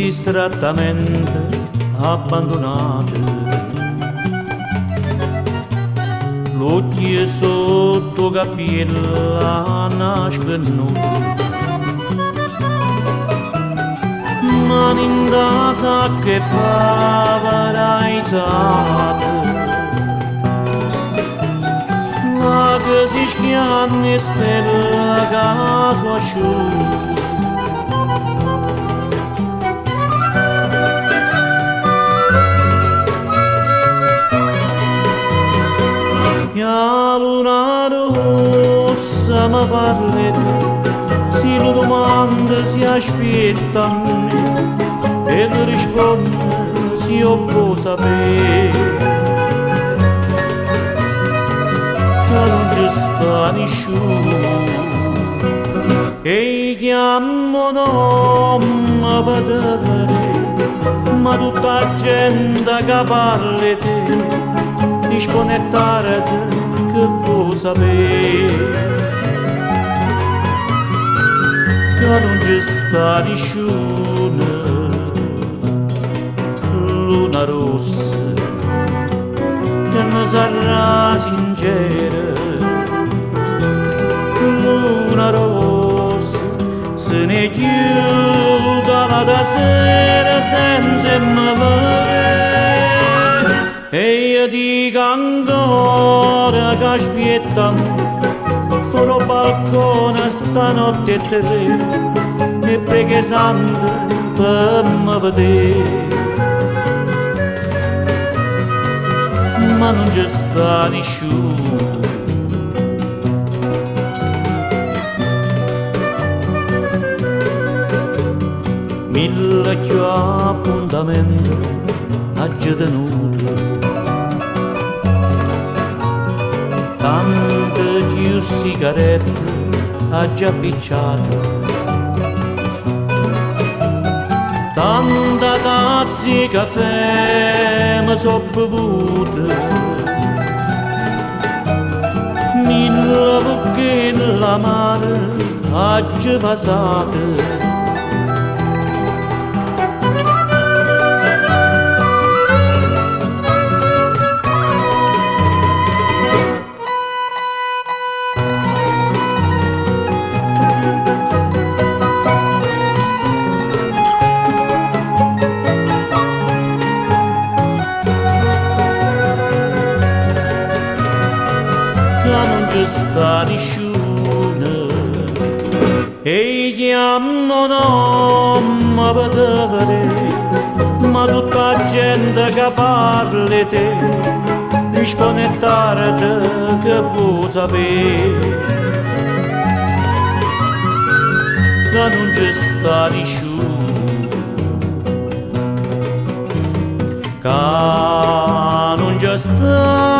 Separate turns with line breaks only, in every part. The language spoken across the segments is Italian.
distrattamente abbandonate. L'occhio sotto capilla nasconuto, mani in da sacca e pavaraizzate, la che si schianna e stella caso asciutto. La luna rossa mi parla, si lo domanda, si aspetta a me, e le risponde se io può sapere che non ci sta nessuno. E chiamo nome per vedere, ma tutta la gente che parla di te dispone tardi che vuoi sapere che non ci sta nessuno. Luna rossa che mi sarà sincera, luna rossa se ne chiuda la sera senza me vedere. E io dico ancora che aspettando fuori balcone stanotte e tre, e preghe sante per me vedere, ma non c'è sta nessuno. Mille più appuntamenti oggi tenuto, tante più sigarette ha già picciato, tanta tazza di caffè mi so bevuta, mille bocche l'amare ha già vasate. Sta nessuno e chiamo nome per vedere, ma tutta la gente che parla di te dispone tardi che vuoi sapere che non ci sta nessuno, che non ci sta.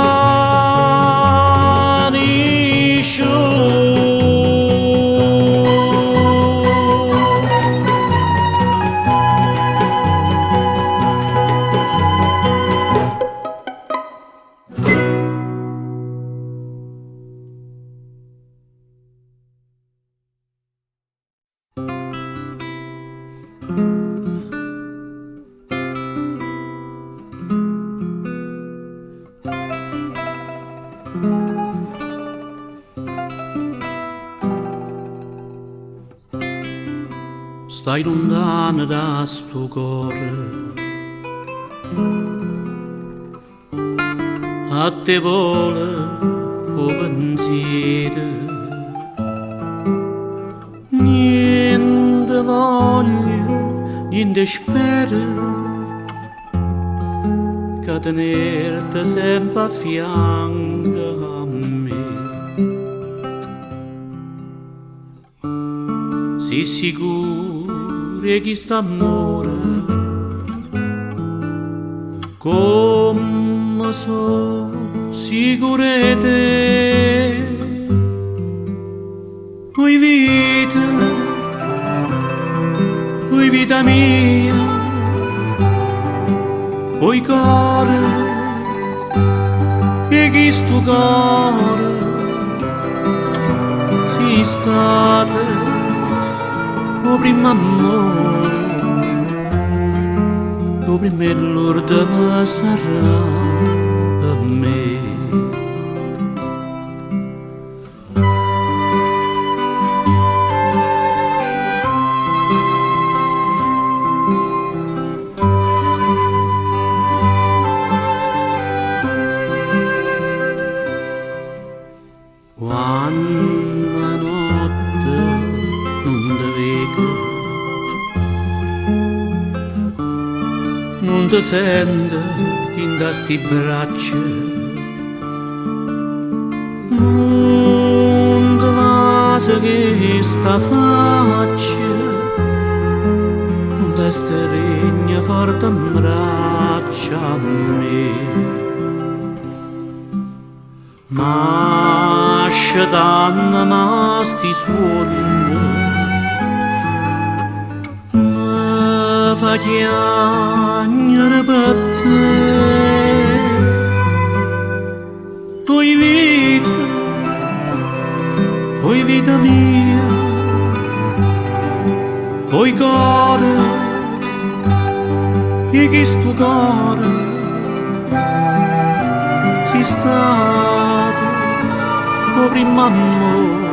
Stai lontana da sto cuore, a te vuole o pensiero, niente voglia, niente spera, che tenerti sempre a fianco a me. Sii sicuro che st'amore come so sicuro di te. Oi vita mia, oi cuore, e chi sto cuore si state o prima amore prima l'urda mi sarà a me. Quando la notte non ti vega, non ti sento in queste braccia, non ti passa che sta faccia, non ti stregna forte in braccia a me. Ma scetanno ma sti suoni mi fa chiagnere per te. Oi vita mia, oi cuore, e che sto cuore si stato o prima amore,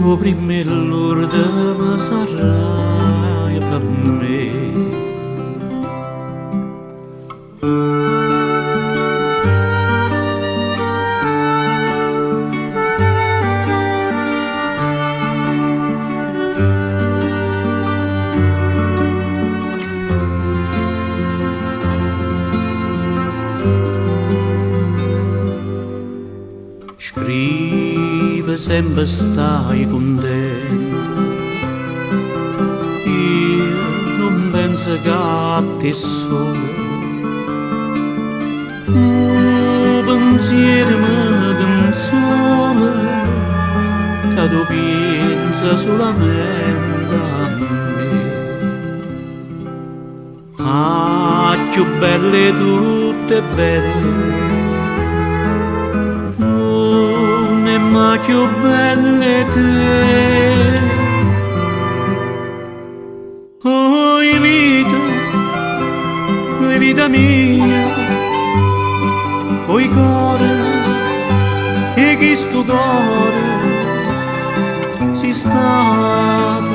o prima l'urda mi sarà per me. Scrive sempre stai contento, io non penso che ti è solo, un pensiero mi consola, che tu pensi solamente a me. Ah, più belle tutte belle, ma più belle te. Oi vita mia, oi cuore, e che sto cuore si stato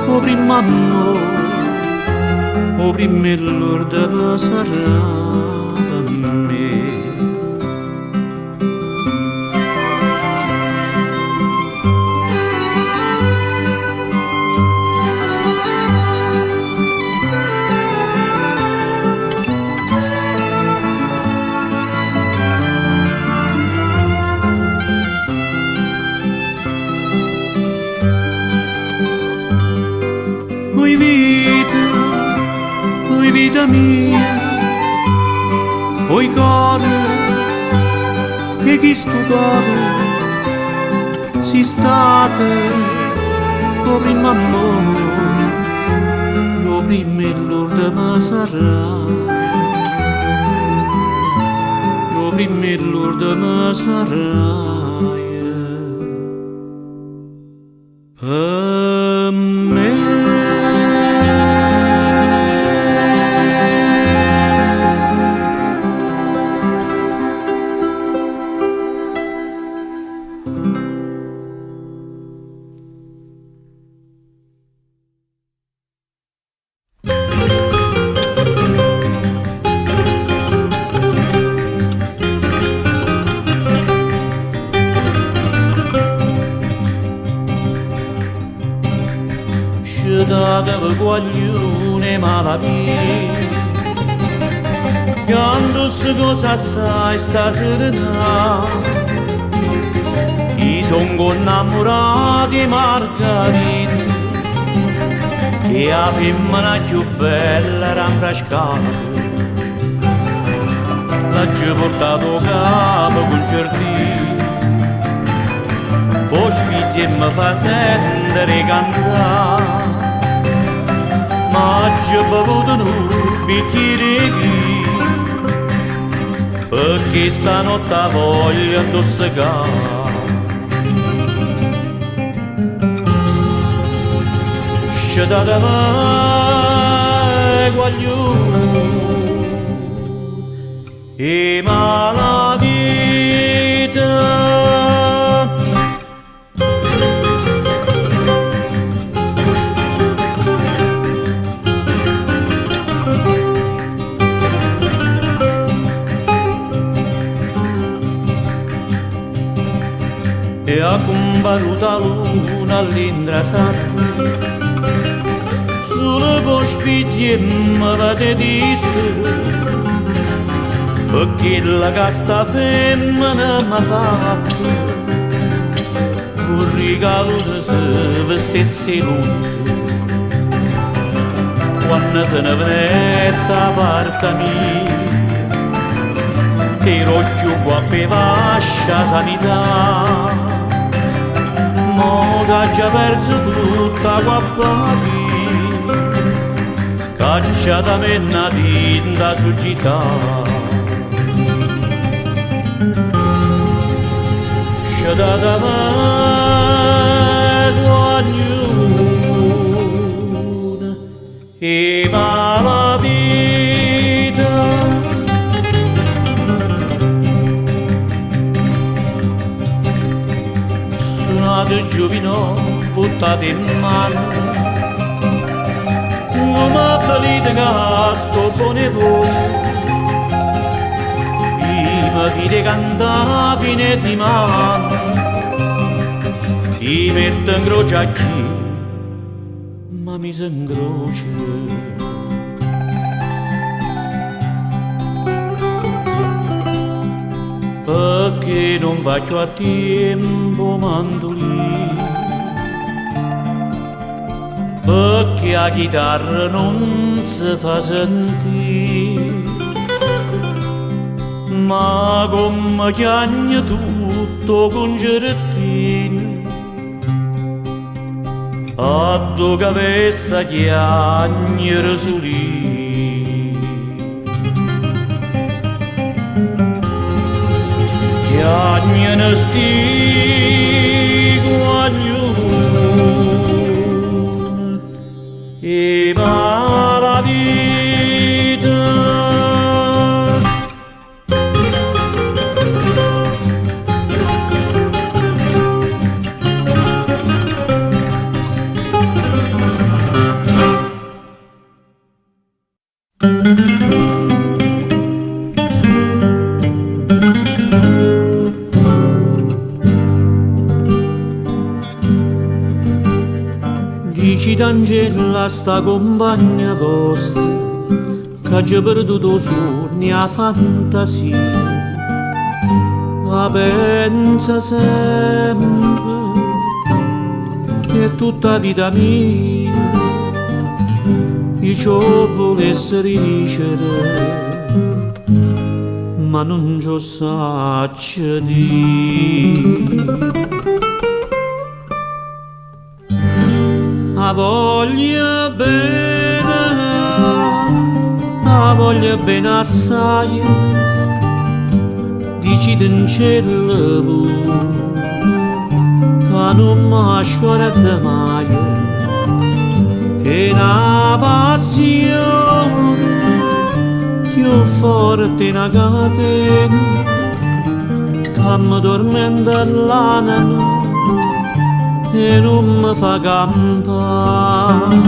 o prima amore, o prima l'urda mi sarà per me. Oi vita mia, oi cuore, e che sto cuore si state o prima amore, o prima l'urda mi sarà, o prima l'urda mi sarà per me. Che guaglione malavia, quando si cosa sai sta serena, io sono innamorato di Margherita, che la femmina più bella era infrascata, l'ha portato a capo con giardino, poi sfizzi e mi fa sentire cantare. Ma ci ho bevuto un bicchiere di vino, perché stanotte voglio intossicare. Scetate me guagliù e ma la vita e ha combattuto la luna all'indrasato sulle cospizze mi vede diste perché la casta femmina m'ha fatto un regalo di se vestesse lutte quando se ne venette a parte mia ero più guappe vascia sanità mo che già perso tutta guappa mia caccia da me una tinta sul città da davanti ognuno e ma la vita suonate giovino buttate in mano non m'appellite casto buone voci mi fide cantare fine di mano ti metto in croce a chi ma mi si incrocia perché non faccio a tempo mandolino perché la chitarra non si fa sentire ma come chiagna tutto con gerettini a dove avessa chiagnere su lì chiagnere sti guaglione e ma la vita Dici d'Angela sta compagna vostra che ha già perduto sogni a fantasia la pensa sempre che tutta vita mia io ciò volesse dicere ma non ciò saccio dire la voglia bene assai dici in cielo che non mi scorda mai è una passione più forte una catena che mi tormenta l'anima e non mi fa campare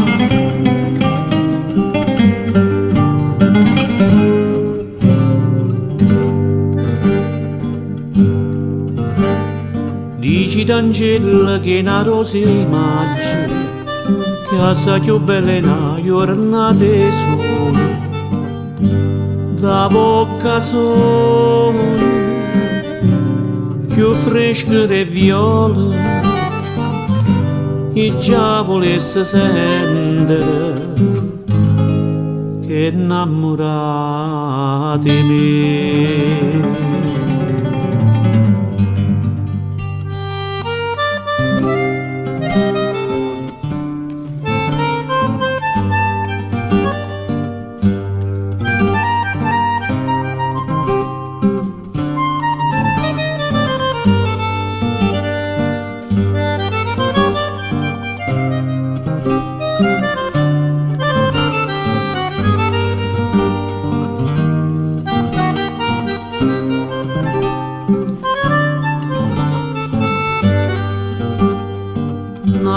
dici d'Angela che è una rosa immagine che assai più bella è una giornata di sole da bocca sole più fresca di viola e già volesse sentire che innamorata di me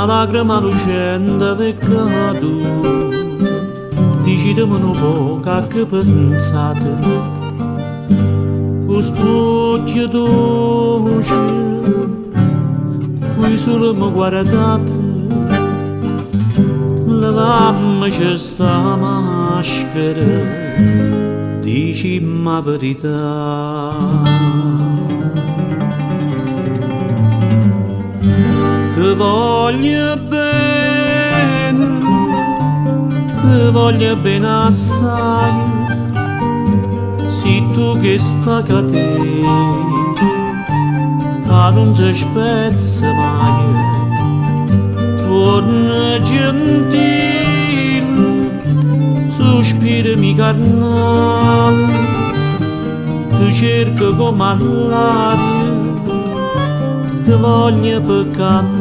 lacrima lucente peccato, decidimi un po' che pensate, questo occhio dolce, qui solo mi guardate, levammici sta maschera, dicimi la verità. Ti voglio bene assai, si tu che sta a te, che non si spezza mai, torna gentile, sospirami carnale, ti cerco come all'aria, ti voglio per campare.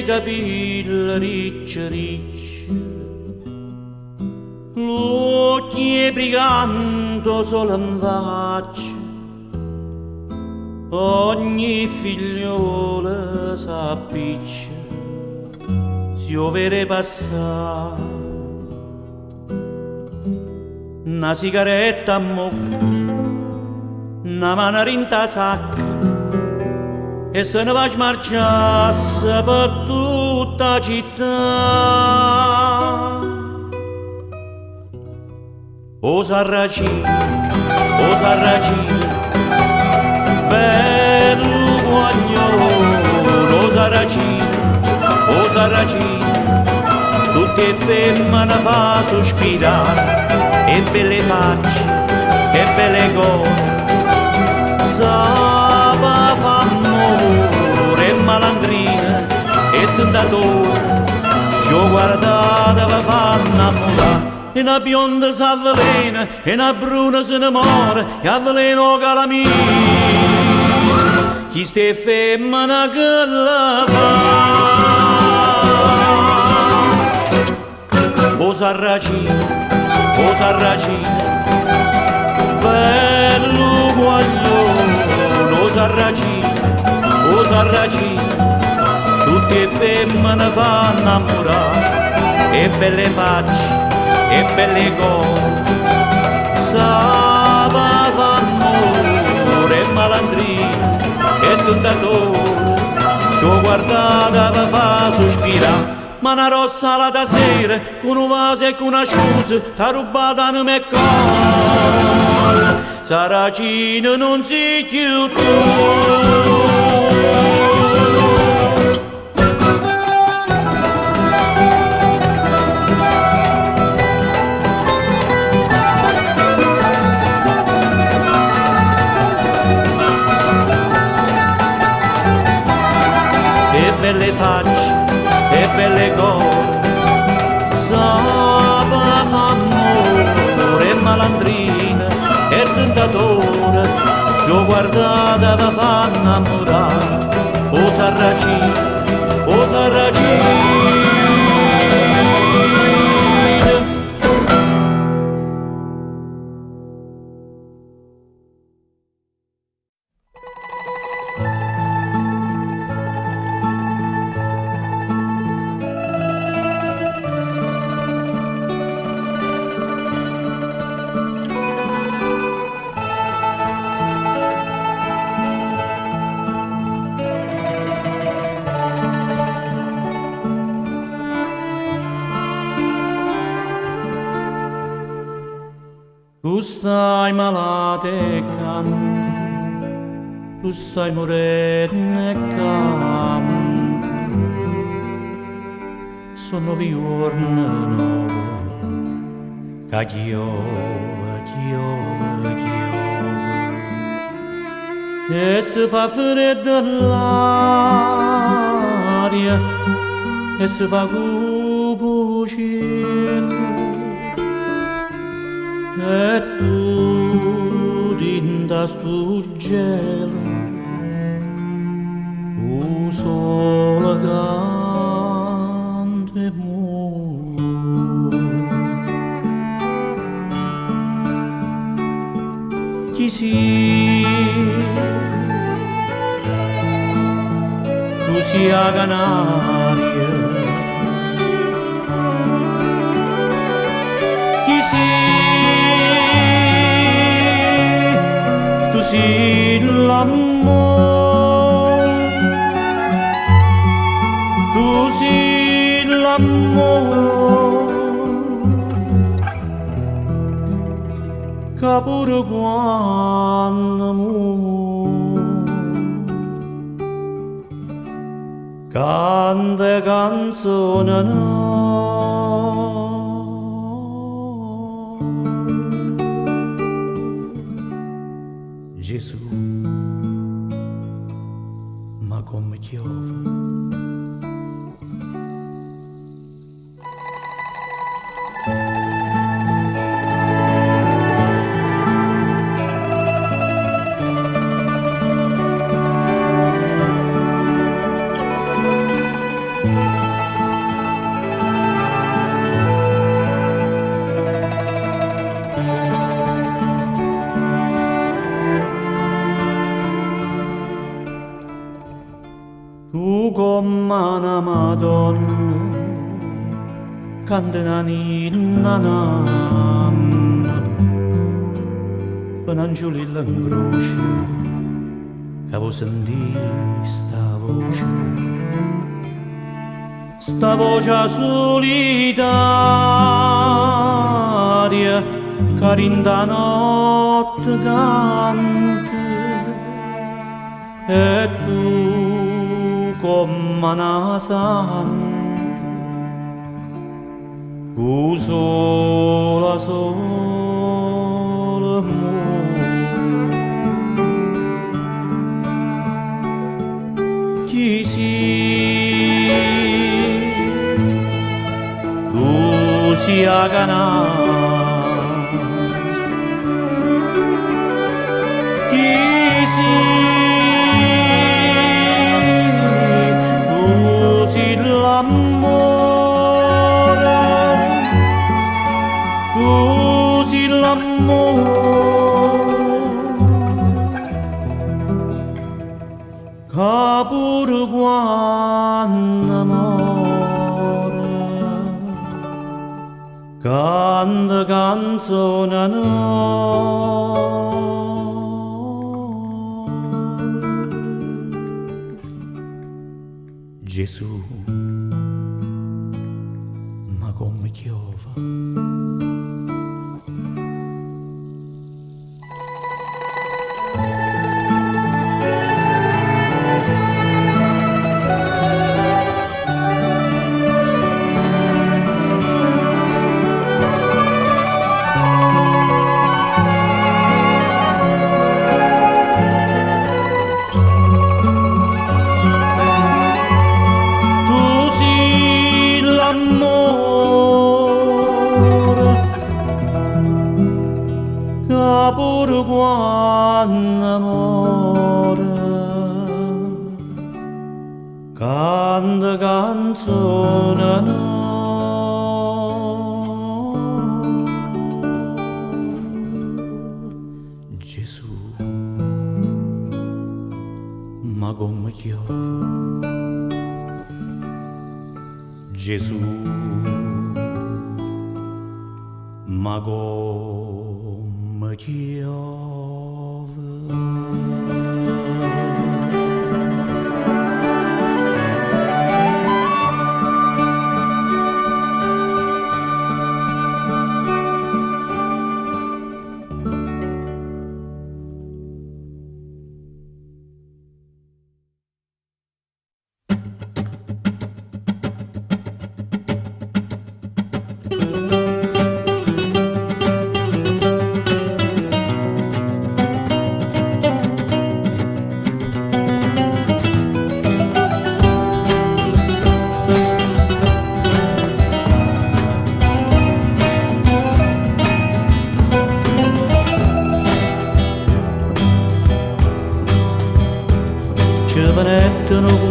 Capilla riccia riccia, l'occhio brigando solo in faccia, ogni figliola s'appiccia, si overe passare, una sigaretta a mocca, una mano in tasacca, e se ne va smarciasse per tutta la città. O Sarracino, bello guaglione, o Sarracino, tutte femmine fa sospirare, e belle facce, e belle cose, sapa fa amore, e malandrina, e tentatore, ci ho guardata per far innamorare. E una bionda s'avvelena, e una bruna se ne muore, e avveleno calamita. Chi ste femmina che la fa? O Sarracino, bello guaglione, o Sarracino, tutte femmine fanno innamorare, e belle facce, e belle cose, sapa fa amore, e malandrina, e tentatore, ci ho guardata per fa sospirare, ma una rossa la sera, con un vaso e con una scusa, t'ha rubata in me cuore, Sarracino non si chiude. Belle facce e belle cose, sapa fa amore, e malandrina, e tentatore, ci ho guardata per far innamorare, o Sarracino. Tu stai malata e canti, tu stai morendo e canti, sono giorni nuovi, che chiove, chiove, chiove. e si fa fredda l'aria e si fa cupo cielo e tu dinda stu gelo o sole canta e muore. Chi tu sia canaria, chi tu si l'amore, tu si l'amore, che pure quando muore canta canzone no. Gesù, ma come piove. Tu come una Madonna canta una ninna nanna per non giulire in croce che vuoi sentire sta voce solitaria che rinda notte canta e tu come una santa, tu sola muore. Chi tu sia canale, chi l'amore, tu si l'amore, che pure quando muore canta canzone no. Gesù, ma come piove. Pure quando muore canta canzone no. Gesù, ma come piove. Gesù, ma come piove.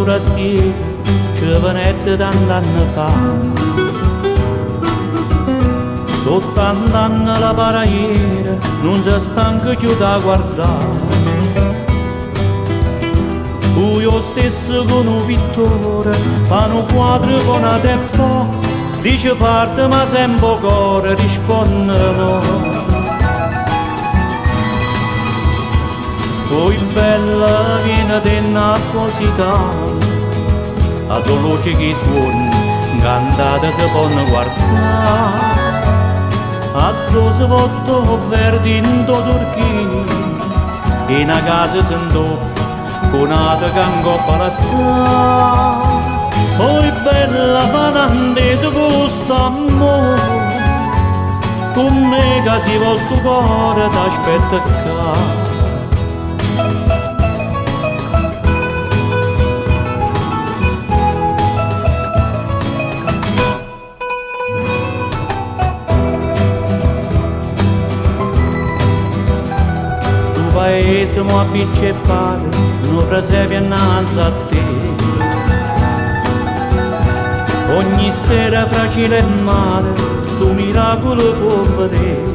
forastieri ci venette tant'anni fa. Sotto andando la paraiera non si stanca più da guardare. Io stesso con un pittore fanno quadri con una teppa, dice parte ma sempre cuore risponde no. Poi bella viene dell'apposità, a dolce che suona, cantata si può guardare. A dose voto verdi in Turchia, in a casa sento con altre cangoppa la strada. Poi bella fanandese questo amore, con me che si vostro cuore t'aspetta qua. Paese mo appiccippare, non presepe innanzi a te. Ogni sera fragile il mare, sto miracolo può vedere.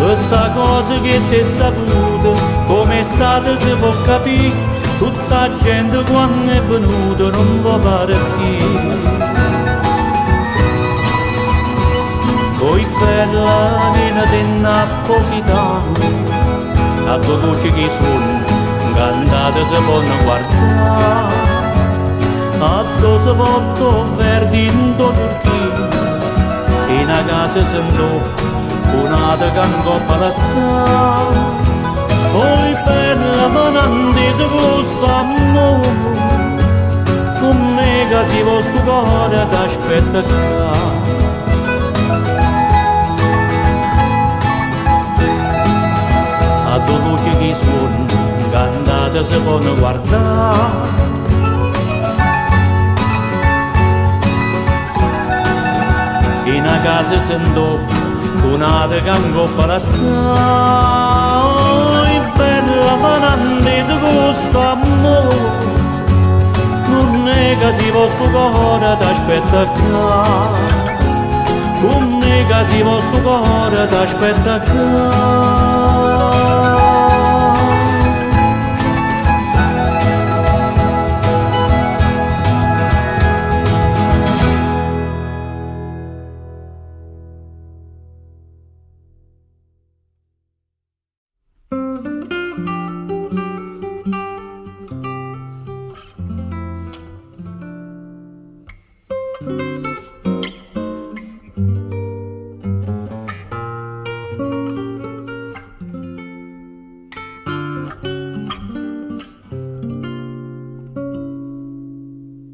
Questa cosa che si è saputa, come è stata si può capire. Tutta la gente quando è venuta non può partire. Poi bella viene dell'appositano, a tua voce che suona, cantata si può guardare. A tua spotto verdi in Turchia, in a casa sento un'altra cangoppa la strada. Poi bella fanandese questo amore, con me che si vostro cuore t'aspetta qua. A tua voce che suona, cantata si può guardare. In a casa sento un'altra cangoppa la strada. Bella fanandese questo amore, non è che si vostro cuore t'aspetta qua. Con me che si vostro cuore t'aspetta qua.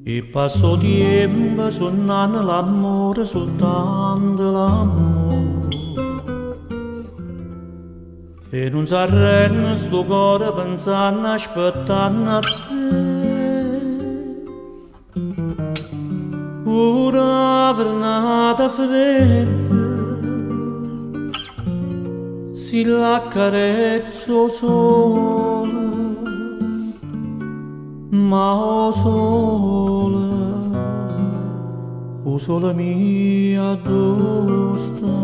E passo tempo suonando l'amore, soltanto l'amore. E non s'arrende sto cuore pensando, aspettando a te. Una giornata fredda, si l'accarezzo solo. Ma o sole mia dove sta?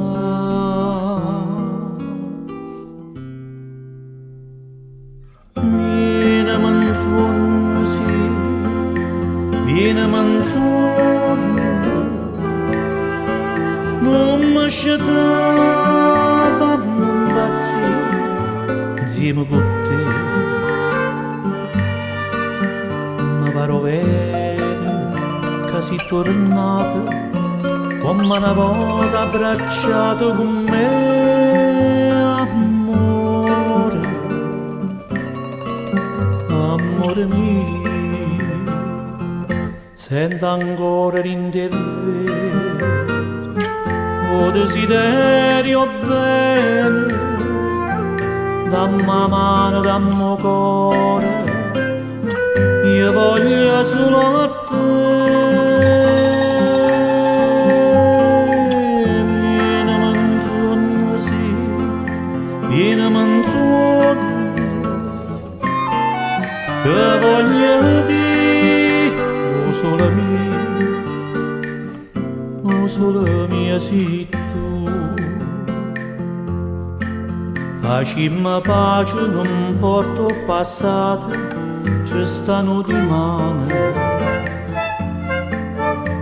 Viene manzoni, sì, viene manzoni, non mi scettava impazzire insieme con te. Paro vero che si tornata come una volta abbracciato con me, amore, amore mio, sento ancora in te o desiderio bene, dammi la mano, dammi il cuore. Io voglio solo a te, vieni manzoni, sì, vieni manzoni, che non solo mia sei tu. Facimmo pace, non porto passato, ci stanno di mano.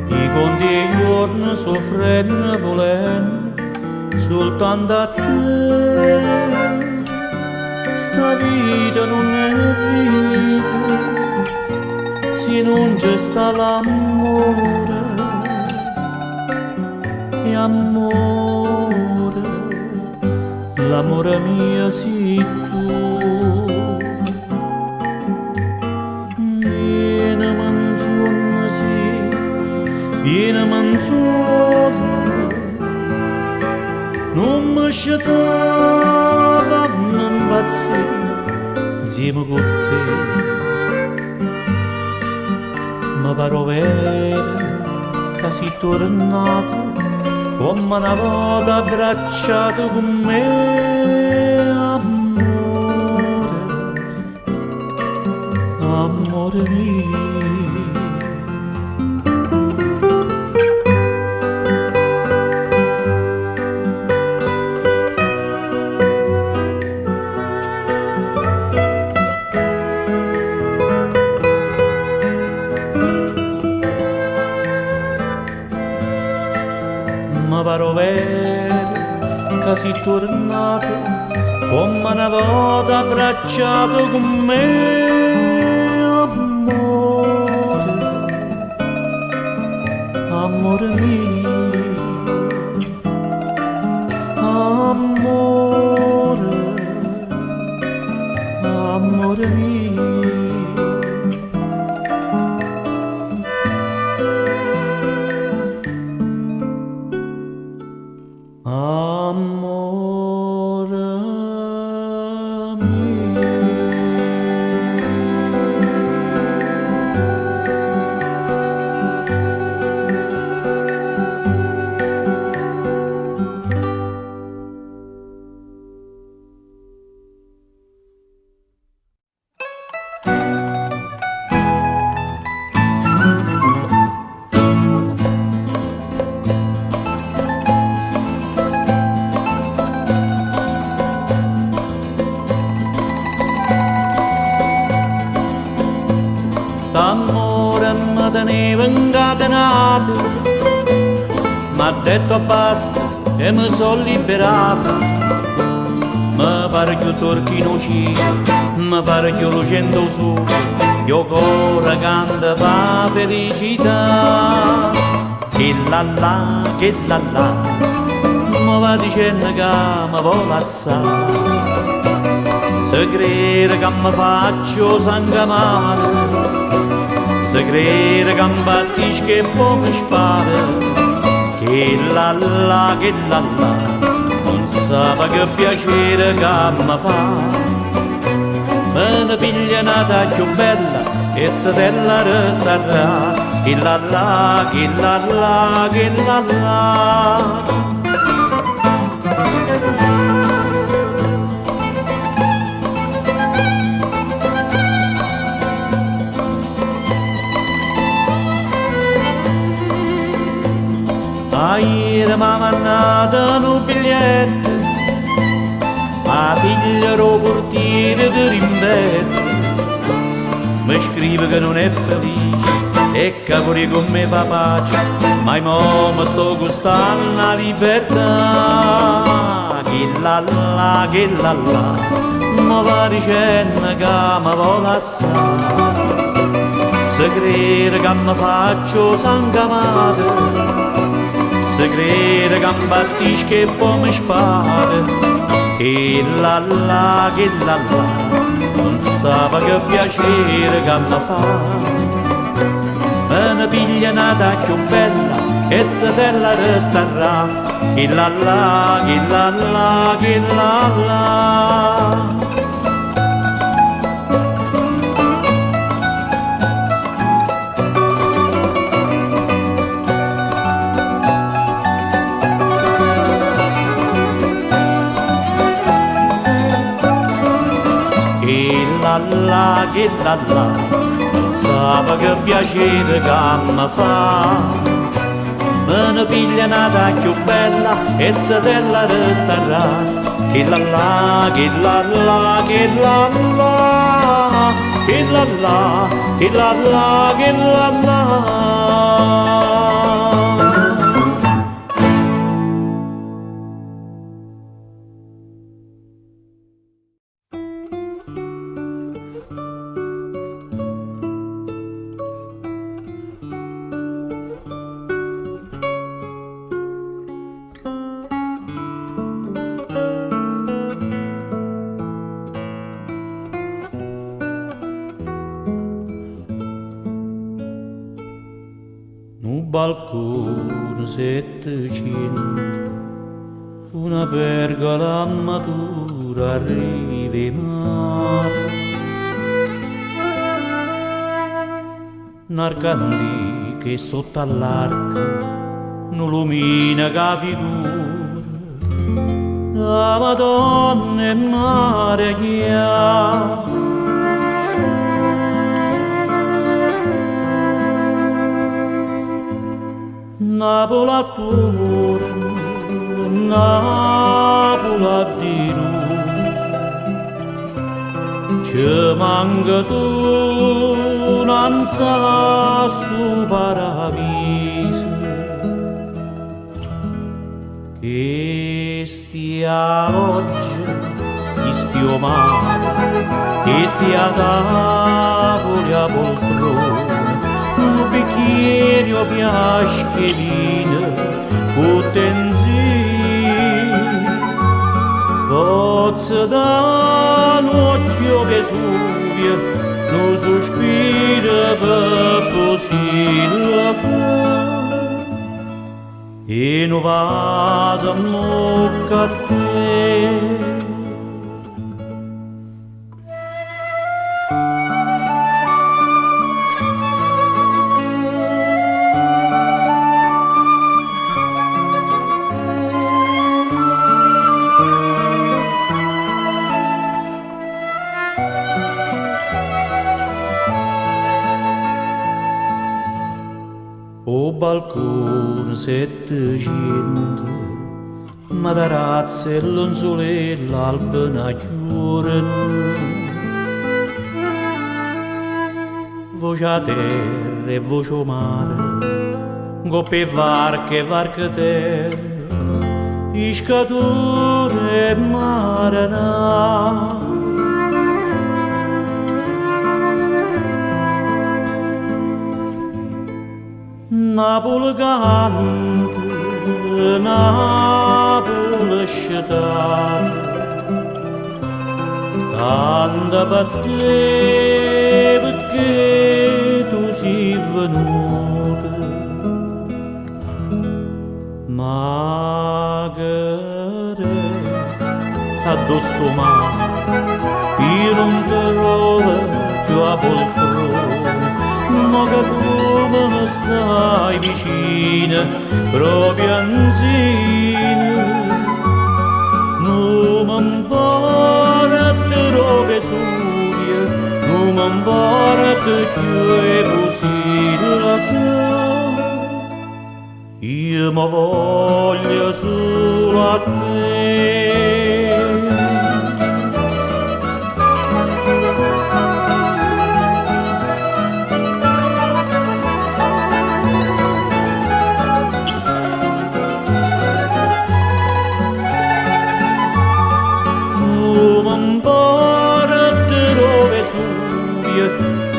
I conti e i giorni soffrenno volendo soltanto a te. Sta vita non è vita se non c'è sta l'amore. E amore, l'amore mio sei tu. Vieni mangione, sì, vieni mangione. Non mi sciatava, non impazzire insieme con te. Ma paro vero che sei tornato come una volta abbracciato con me. Amore, amore mio. Paro vero che sei tornato come una volta abbracciato con me. Amore, amore mio. Amore, amore mio. St'amore mi teneva incatenato, m'ha detto basta e mi sono liberato. Mi pare che torchi in cielo, mi pare che lucendo su, io cuore canta pa felicità. Che la la, mi va dicendo che mi vuole assai. Se crede che mi faccio sangue male, se crede che mi battisco e poi mi spara. Che la la, non sa che piacere che mi fa. Me ne piglia una più bella e zitella resterà. Che la la, che la la, che la la. Ieri m'ha mandato un biglietto, ma figlia ero portiere di rimbetto. Mi scrive che non è felice e che pure con me fa pace, ma mo mi sto gustando la libertà. Che la la, mi va dicendo che mi vuole assai. Se crede che mi faccio sangamata, se crede che mi battisco e poi mi spara. Che la la, non sa che piacere che mi fa. Me ne piglia una più bella e zitella resterà. Che la la, che la la, che la la. Che la la, non sa che piacere che mi fa. me ne piglia nata più bella e zatella resterà. Che la la, che la la, che la la, che la la, che la la, che la la. Un balcone 700, una pergola matura arriva in mare. Narcandi che sotto all'arco non illumina che figura la Madonna e mare chiara. Napola attorno, Napola di luce, ci manca tu non sa sto paradiso, che stia oggi, che stia male, che stia tavoli a poltrone, un bicchiere o fiaschellina potenzina, pozza da un occhio Vesuvio, non sospira per possibile e non va a mocca a te. O balcone 700, matarazze e lenzuola l'alpena chiudono, voce a terra e voce a mare, goppe varche e varche terra, pescatore e marinà. Napoli canta, Napoli città, canta per te perché tu sei venuta, magari addosso mare, io non ti trovo più a poltrone, ma che tu me ne stai vicina, proprio anzina, non mi importa dove Vesuvio, non mi importa più è possibile che io mi voglio solo a te.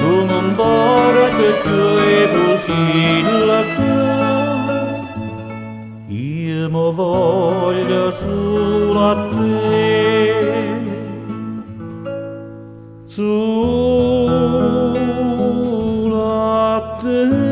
Non mi importa più è possibile che io mi voglio solo a te, solo a te.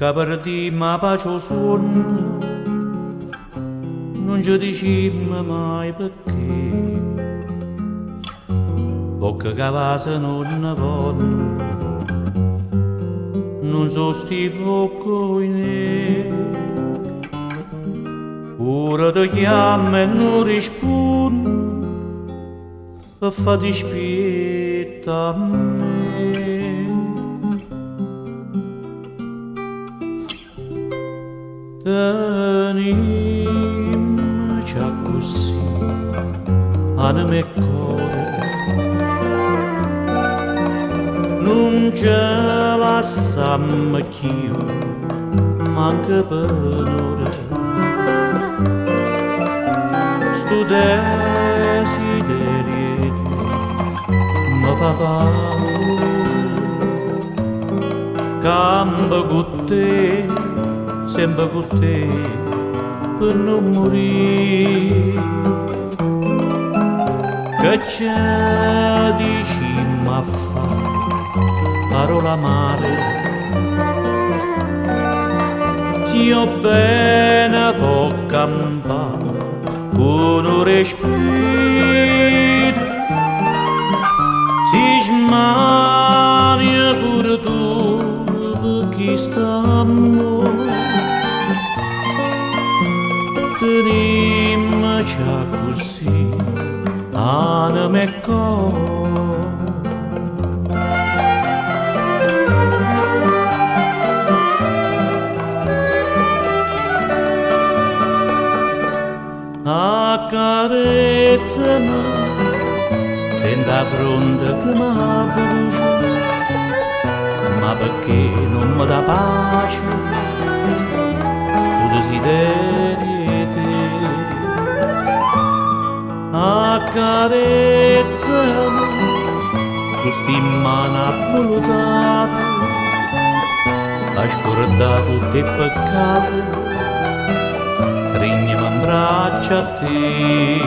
che perdimmo la pace o sonno, non ci dicimmo mai perché, poche cavase non vanno, non so sti focconi. Ora ti chiamo e non rispondo, per far dispetto a me. Tenimmoci così, anima e cuore, non ce la lasciamo più, manca per ora. Sto desiderio mi fa paura, cambio con te, sempre con te, per non morire. Che c'è dicimmo a fare, parola amare, se io bene può campare, uno respiro, si smania pure tu per chi stiamo. Tenimmoci così, anima e cuore. Accarezzami, sento la fronte che mi brucia, ma perché non mi dà pace, sto desiderio te. Accarezzami, questi mani avvolutate, a scordare tutti i peccati, stringiamo in braccio a te.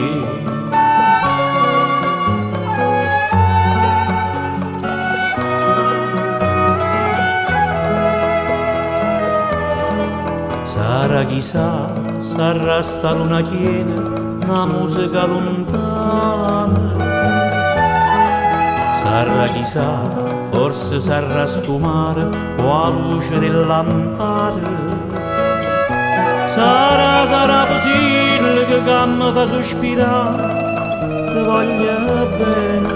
Sarà chissà, sarà sta luna piena, una musica lontana. Sarà chissà, forse sarà sto mare o la luce del lampare. Sarà possibile che mi fa sospirare, ti voglio bene.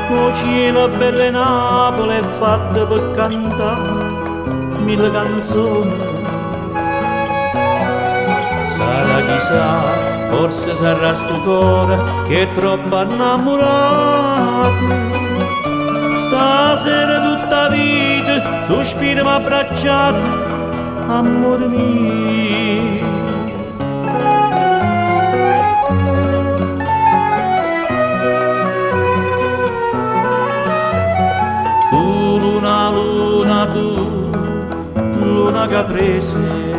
O cielo belle Napoli è fatta per cantare mille canzoni. Sarà chissà, forse sarà sto cuore che è troppo innamorato. Stasera tutta la vita sospiriamo abbracciati, amore mio. Tu luna, luna, tu luna caprese,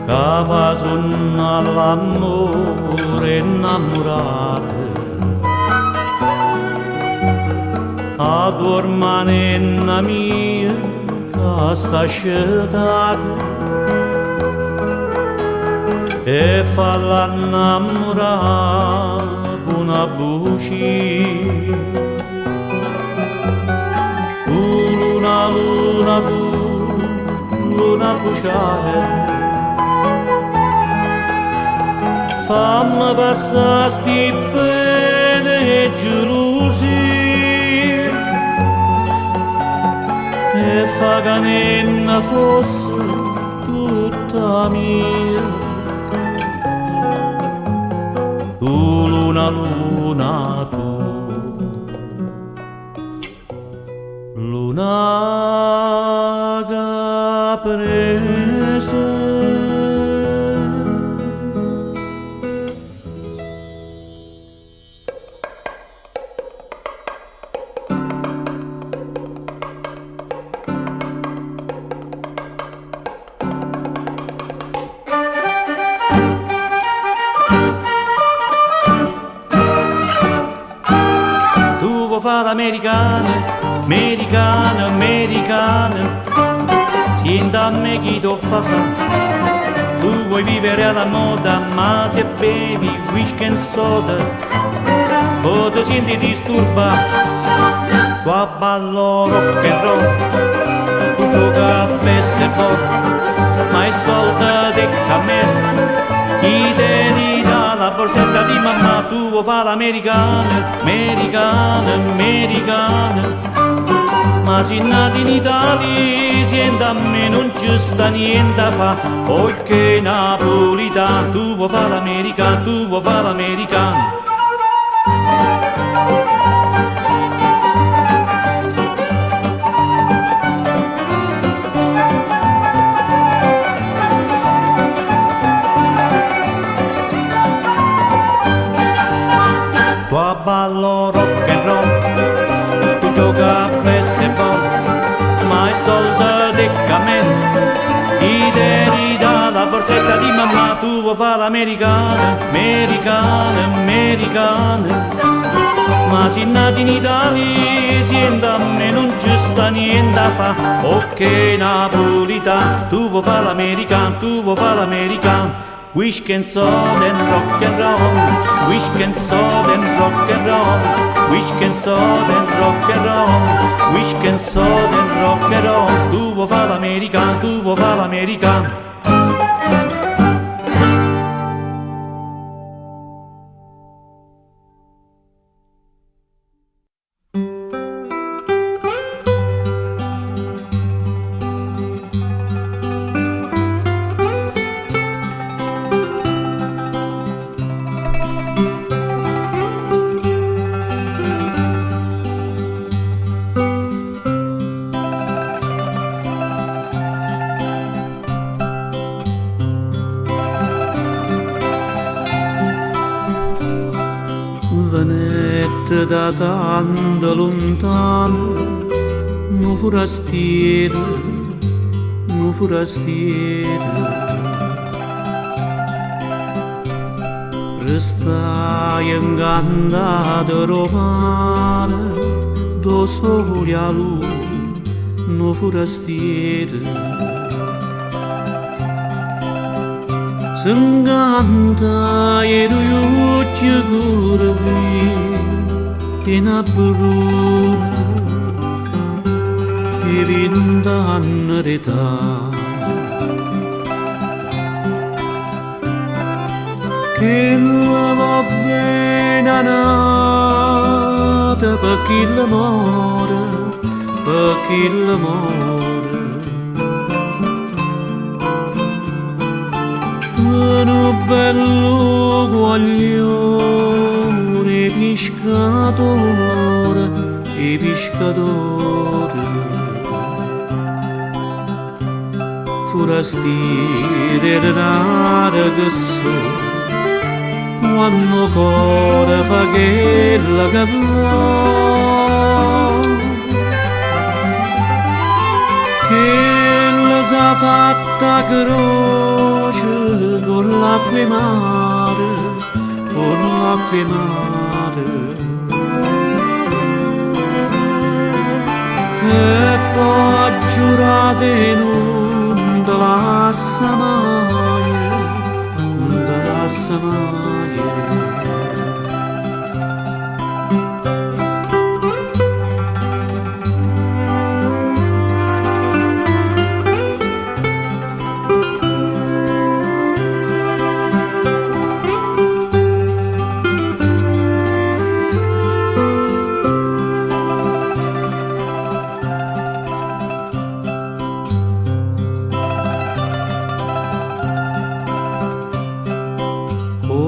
che fa sonno all'amore innamorato. Adorma nenna mia che sta scelata e fa l'annamorare con una buci. Luna, luna, tu, luna bruciare, fammi passare sti pene e gelosie e fa che nenna fosse tutta mia. Tu luna, luna, tu luna caprese. Tu vuoi fare l'americana americana, americana, sienta a me chi t'ho fa tu vuoi vivere alla moda, ma se bevi whisky e soda, o ti senti disturbato, qua ballo rock and roll, tu gioca a baseball, ma è solda di cammello, chi te ne dà la borsetta di mamma, tu vuoi fare l'americana, americana, americana. Ma se nati in Italia, sienta a me non ci sta niente a fa, perché napolitano, tu vuoi fare l'americano, tu vuoi fare l'americano. Tu ballo rock and roll, tu gioca a baseball, ma è solda di cammello, ideri dalla borsetta di mamma, tu vuoi fare l'americana, americana, americana. Ma se nati in Italia, sienta a me non ci sta niente a fa, ok napolitano, tu vuoi fare l'americano, tu vuoi fare l'americano. Whisky and soda and rock and roll, whisky and soda and rock and roll, whisky and soda and rock and roll, whisky and soda and rock and roll. Tu vuoi fare l'americano, tu vuoi fare l'americano.
Venette da tanto lontano, un forastiero, un forastiero. Restai incantato romare, do sole a lui, un forastiero. S'inganta e lui occhi curvi in abbruna e 20 anni d'età. Che la va bene nata per chi l'amore, per chi l'amore. Un bello guaglione pescatore e pescatore, forastiere denaro che so, quando cuore fa che la capà, che la sa fatta croce con l'acqua e mare, con l'acqua e mare. E poi giurate non te lascia mai, non te lascia mai.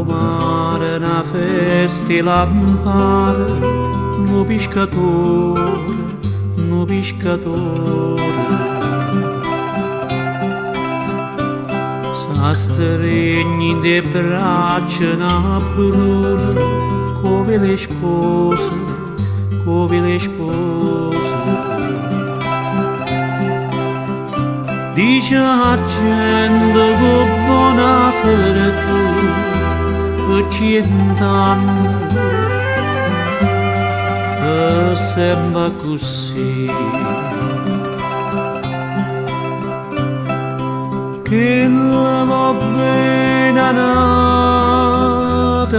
Mare na feste lampare, no pescatore, no pescatore. S'astregni de braccia na bruna, come le spose, come le spose. Dice a gente con buona fortuna, che 100 anni sembra così, che la va bene nata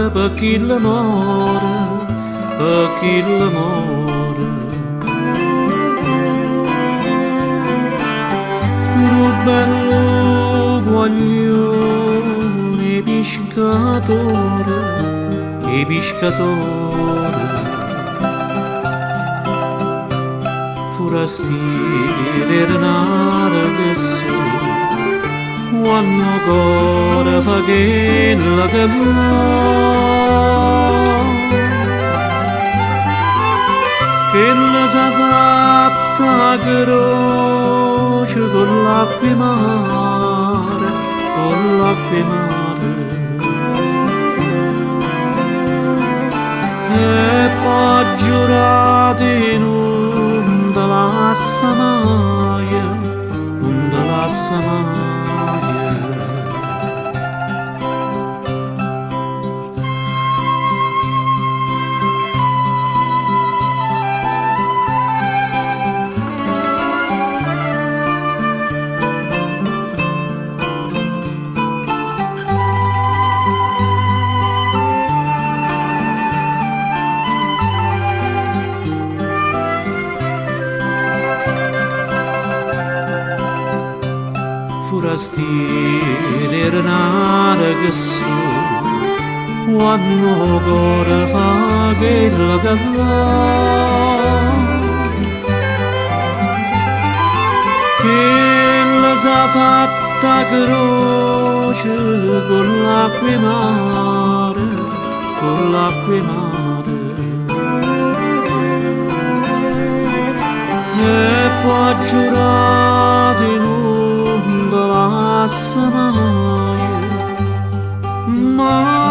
per chi l'amore, per chi l'amore. Lo bello guaglione pescatore, e pescatore, forastiere denaro che su, quando ancora fa che la che la sa fatta croce con l'acqua mare, con l'acqua mare. E poi giurate non te lascia mai, non te lascia mai. Forastiere renare che so, quando ancora fa che la che la sa fatta croce con l'acqua mare, con l'acqua mare. E poi giurate non te lascia mai, mai.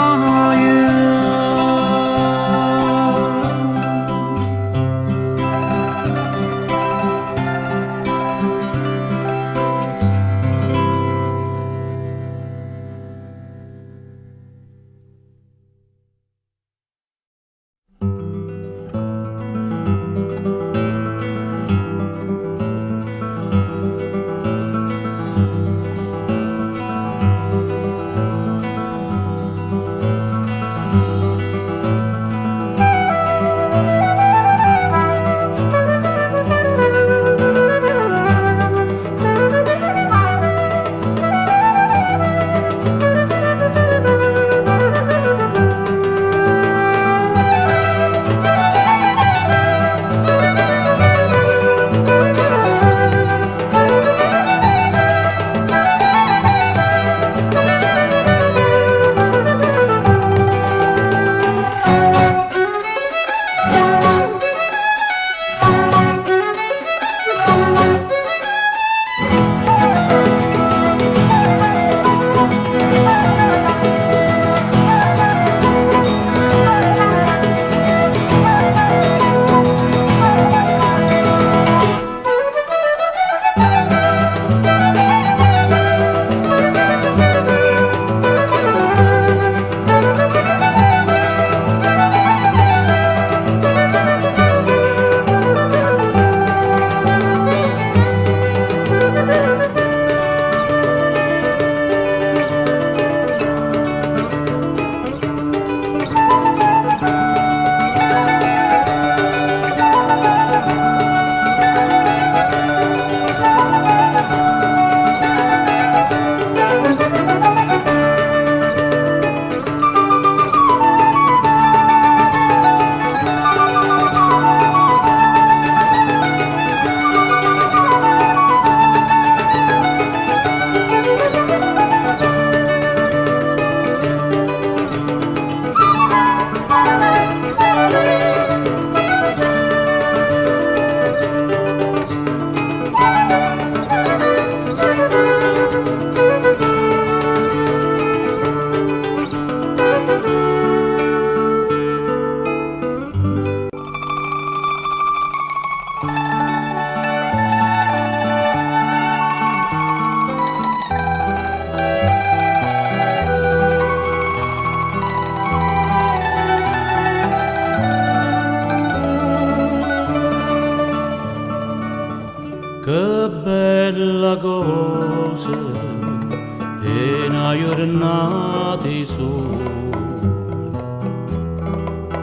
giornata su,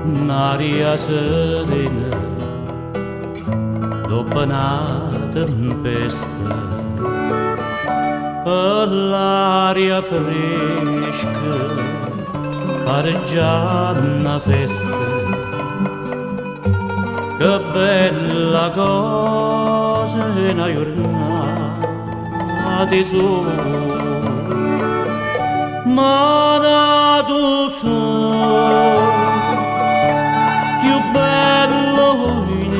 un'aria serena, dopo una tempesta, e l'aria fresca, pareggia una festa. Che bella cosa è una giornata su, ma dato sol più bello in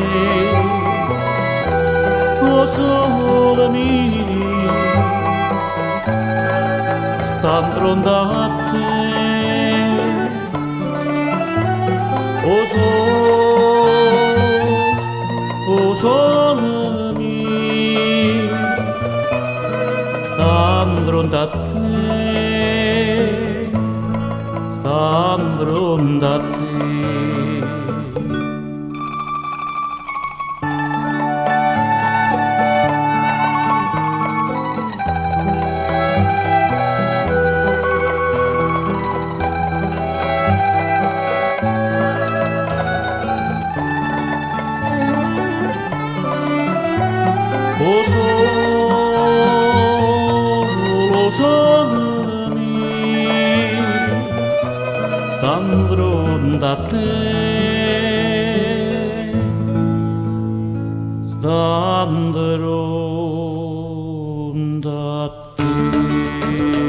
o sole mio sta in fronte a te, o sole mio sta in fronte a te, sta in fronte a te. O sole mio sta in fronte a te, sta in fronte a te.